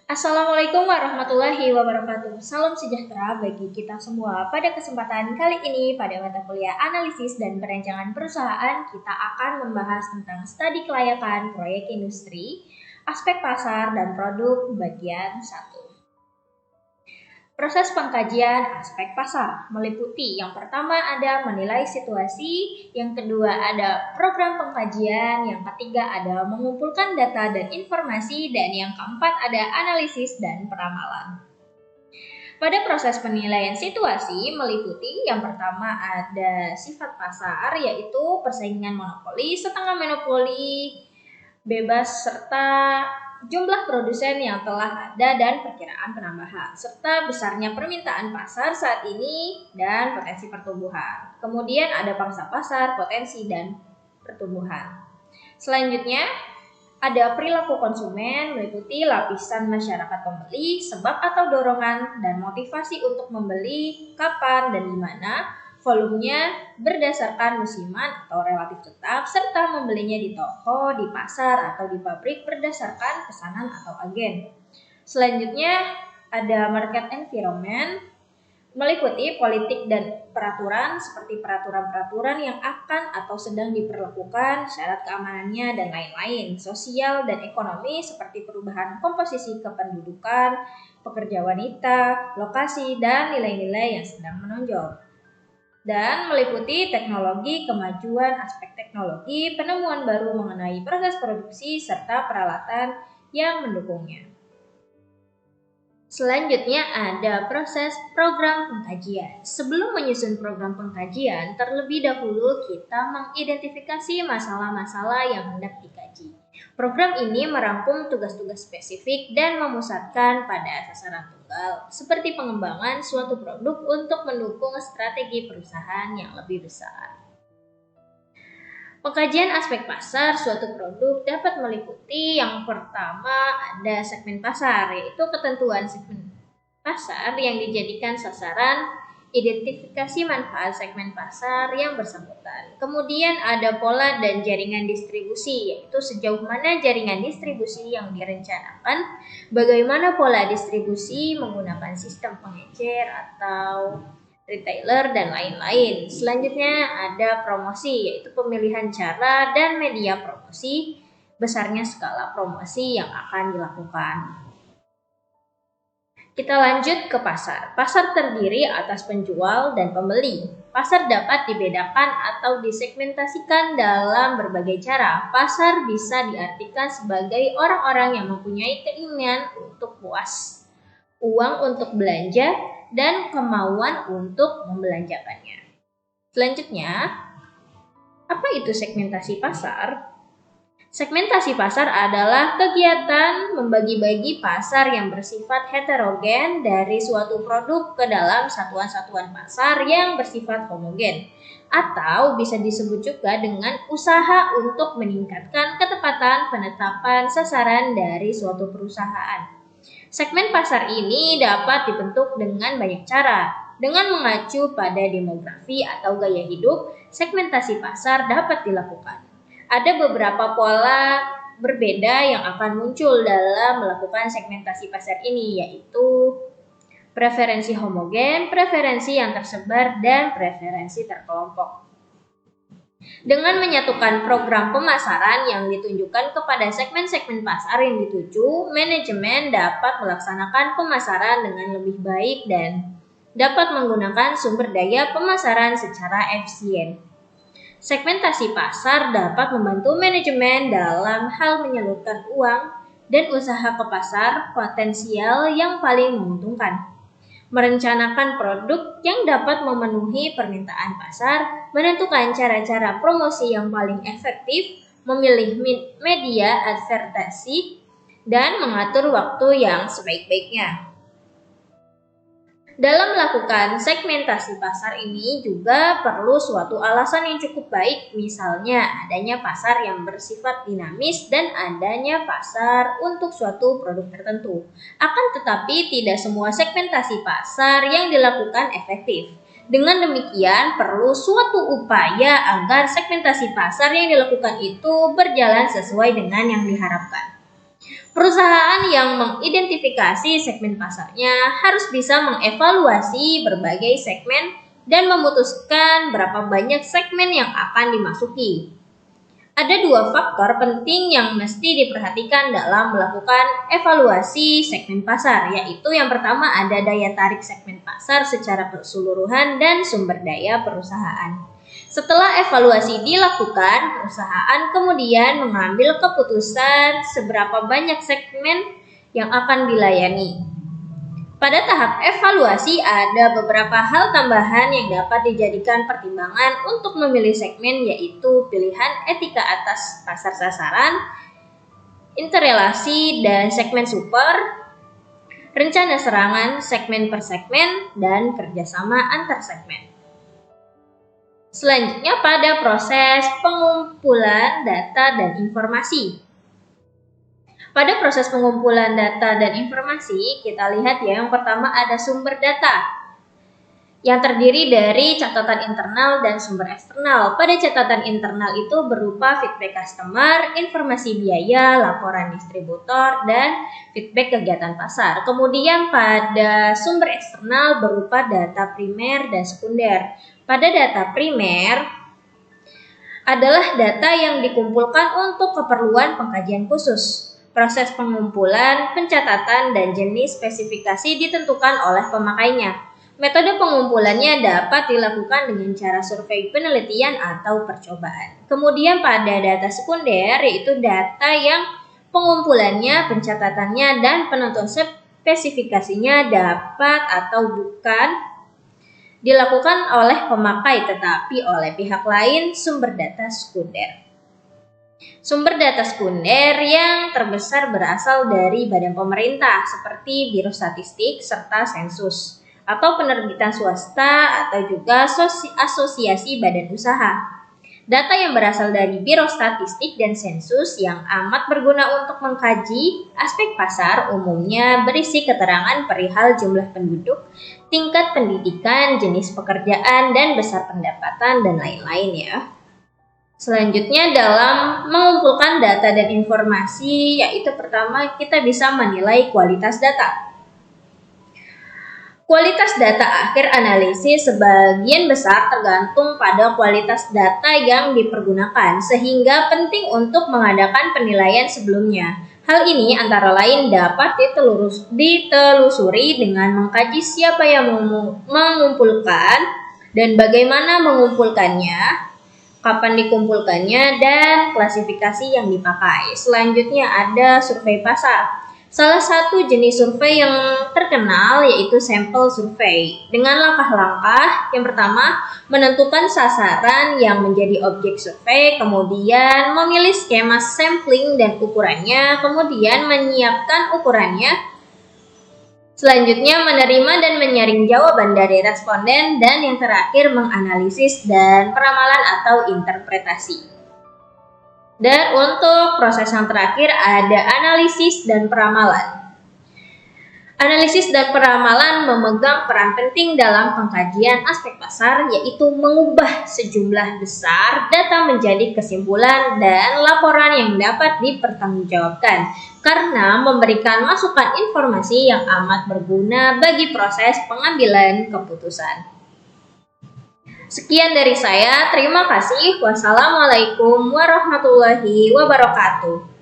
Assalamualaikum warahmatullahi wabarakatuh. Salam sejahtera bagi kita semua. Pada kesempatan kali ini, pada mata kuliah analisis dan perencanaan perusahaan, kita akan membahas tentang studi kelayakan proyek industri, aspek pasar dan produk bagian 1. Proses pengkajian aspek pasar meliputi yang pertama ada menilai situasi, yang kedua ada program pengkajian, yang ketiga ada mengumpulkan data dan informasi, dan yang keempat ada analisis dan peramalan. Pada proses penilaian situasi meliputi yang pertama ada sifat pasar, yaitu persaingan monopoli, setengah monopoli, bebas, serta jumlah produsen yang telah ada dan perkiraan penambahan, serta besarnya permintaan pasar saat ini dan potensi pertumbuhan. Kemudian ada pangsa pasar, potensi, dan pertumbuhan. Selanjutnya, ada perilaku konsumen meliputi lapisan masyarakat pembeli, sebab atau dorongan dan motivasi untuk membeli, kapan dan di mana, volumenya berdasarkan musiman atau relatif tetap, serta membelinya di toko, di pasar, atau di pabrik berdasarkan pesanan atau agen. Selanjutnya ada market environment, meliputi politik dan peraturan seperti peraturan-peraturan yang akan atau sedang diberlakukan, syarat keamanannya, dan lain-lain. Sosial dan ekonomi seperti perubahan komposisi kependudukan, pekerja wanita, lokasi, dan nilai-nilai yang sedang menonjol. Dan meliputi teknologi, kemajuan, aspek teknologi, penemuan baru mengenai proses produksi, serta peralatan yang mendukungnya. Selanjutnya ada proses program pengkajian. Sebelum menyusun program pengkajian, terlebih dahulu kita mengidentifikasi masalah-masalah yang hendak dikaji. Program ini merangkum tugas-tugas spesifik dan memusatkan pada sasaran tunggal, seperti pengembangan suatu produk untuk mendukung strategi perusahaan yang lebih besar. Pengkajian aspek pasar suatu produk dapat meliputi yang pertama ada segmen pasar, yaitu ketentuan segmen pasar yang dijadikan sasaran, identifikasi manfaat segmen pasar yang bersangkutan. Kemudian ada pola dan jaringan distribusi, yaitu sejauh mana jaringan distribusi yang direncanakan, bagaimana pola distribusi menggunakan sistem pengecer atau retailer, dan lain-lain. Selanjutnya ada promosi, yaitu pemilihan cara dan media promosi, besarnya skala promosi yang akan dilakukan. Kita lanjut ke pasar. Pasar terdiri atas penjual dan pembeli. Pasar dapat dibedakan atau disegmentasikan dalam berbagai cara. Pasar bisa diartikan sebagai orang-orang yang mempunyai keinginan untuk puas, uang untuk belanja, dan kemauan untuk membelanjakannya. Selanjutnya, apa itu segmentasi pasar? Segmentasi pasar adalah kegiatan membagi-bagi pasar yang bersifat heterogen dari suatu produk ke dalam satuan-satuan pasar yang bersifat homogen, atau bisa disebut juga dengan usaha untuk meningkatkan ketepatan penetapan sasaran dari suatu perusahaan. Segmen pasar ini dapat dibentuk dengan banyak cara. Dengan mengacu pada demografi atau gaya hidup, segmentasi pasar dapat dilakukan. Ada beberapa pola berbeda yang akan muncul dalam melakukan segmentasi pasar ini, yaitu preferensi homogen, preferensi yang tersebar, dan preferensi terkelompok. Dengan menyatukan program pemasaran yang ditunjukkan kepada segmen-segmen pasar yang dituju, manajemen dapat melaksanakan pemasaran dengan lebih baik dan dapat menggunakan sumber daya pemasaran secara efisien. Segmentasi pasar dapat membantu manajemen dalam hal menyalurkan uang dan usaha ke pasar potensial yang paling menguntungkan, merencanakan produk yang dapat memenuhi permintaan pasar, menentukan cara-cara promosi yang paling efektif, memilih media advertising, dan mengatur waktu yang sebaik-baiknya. Dalam melakukan segmentasi pasar ini juga perlu suatu alasan yang cukup baik, misalnya adanya pasar yang bersifat dinamis dan adanya pasar untuk suatu produk tertentu. Akan tetapi tidak semua segmentasi pasar yang dilakukan efektif. Dengan demikian perlu suatu upaya agar segmentasi pasar yang dilakukan itu berjalan sesuai dengan yang diharapkan. Perusahaan yang mengidentifikasi segmen pasarnya harus bisa mengevaluasi berbagai segmen dan memutuskan berapa banyak segmen yang akan dimasuki. Ada dua faktor penting yang mesti diperhatikan dalam melakukan evaluasi segmen pasar, yaitu yang pertama ada daya tarik segmen pasar secara keseluruhan dan sumber daya perusahaan. Setelah evaluasi dilakukan, perusahaan kemudian mengambil keputusan seberapa banyak segmen yang akan dilayani. Pada tahap evaluasi ada beberapa hal tambahan yang dapat dijadikan pertimbangan untuk memilih segmen, yaitu pilihan etika atas pasar sasaran, interrelasi dan segmen super, rencana serangan segmen per segmen, dan kerjasama antar segmen. Selanjutnya pada proses pengumpulan data dan informasi. Pada proses pengumpulan data dan informasi, kita lihat ya, yang pertama ada sumber data yang terdiri dari catatan internal dan sumber eksternal. Pada catatan internal itu berupa feedback customer, informasi biaya, laporan distributor, dan feedback kegiatan pasar. Kemudian pada sumber eksternal berupa data primer dan sekunder. Pada data primer adalah data yang dikumpulkan untuk keperluan pengkajian khusus. Proses pengumpulan, pencatatan, dan jenis spesifikasi ditentukan oleh pemakainya. Metode pengumpulannya dapat dilakukan dengan cara survei penelitian atau percobaan. Kemudian pada data sekunder, yaitu data yang pengumpulannya, pencatatannya, dan penentuan spesifikasinya dapat atau bukan dilakukan oleh pemakai tetapi oleh pihak lain. Sumber data sekunder. Sumber data sekunder yang terbesar berasal dari badan pemerintah seperti Biro Statistik serta Sensus, atau penerbitan swasta atau juga asosiasi badan usaha. Data yang berasal dari Biro Statistik dan Sensus yang amat berguna untuk mengkaji aspek pasar umumnya berisi keterangan perihal jumlah penduduk, tingkat pendidikan, jenis pekerjaan, dan besar pendapatan, dan lain-lain ya. Selanjutnya dalam mengumpulkan data dan informasi, yaitu pertama kita bisa menilai kualitas data. Kualitas data akhir analisis sebagian besar tergantung pada kualitas data yang dipergunakan, sehingga penting untuk mengadakan penilaian sebelumnya. Hal ini antara lain dapat ditelusuri dengan mengkaji siapa yang mengumpulkan dan bagaimana mengumpulkannya, kapan dikumpulkannya, dan klasifikasi yang dipakai. Selanjutnya ada survei pasar. Salah satu jenis survei yang terkenal yaitu sampel survei. Dengan langkah-langkah, yang pertama, menentukan sasaran yang menjadi objek survei, kemudian memilih skema sampling dan ukurannya, kemudian menyiapkan ukurannya, selanjutnya menerima dan menyaring jawaban dari responden, dan yang terakhir menganalisis dan peramalan atau interpretasi. Dan untuk proses yang terakhir ada analisis dan peramalan. Analisis dan peramalan memegang peran penting dalam pengkajian aspek pasar, yaitu mengubah sejumlah besar data menjadi kesimpulan dan laporan yang dapat dipertanggungjawabkan, karena memberikan masukan informasi yang amat berguna bagi proses pengambilan keputusan. Sekian dari saya, terima kasih. Wassalamualaikum warahmatullahi wabarakatuh.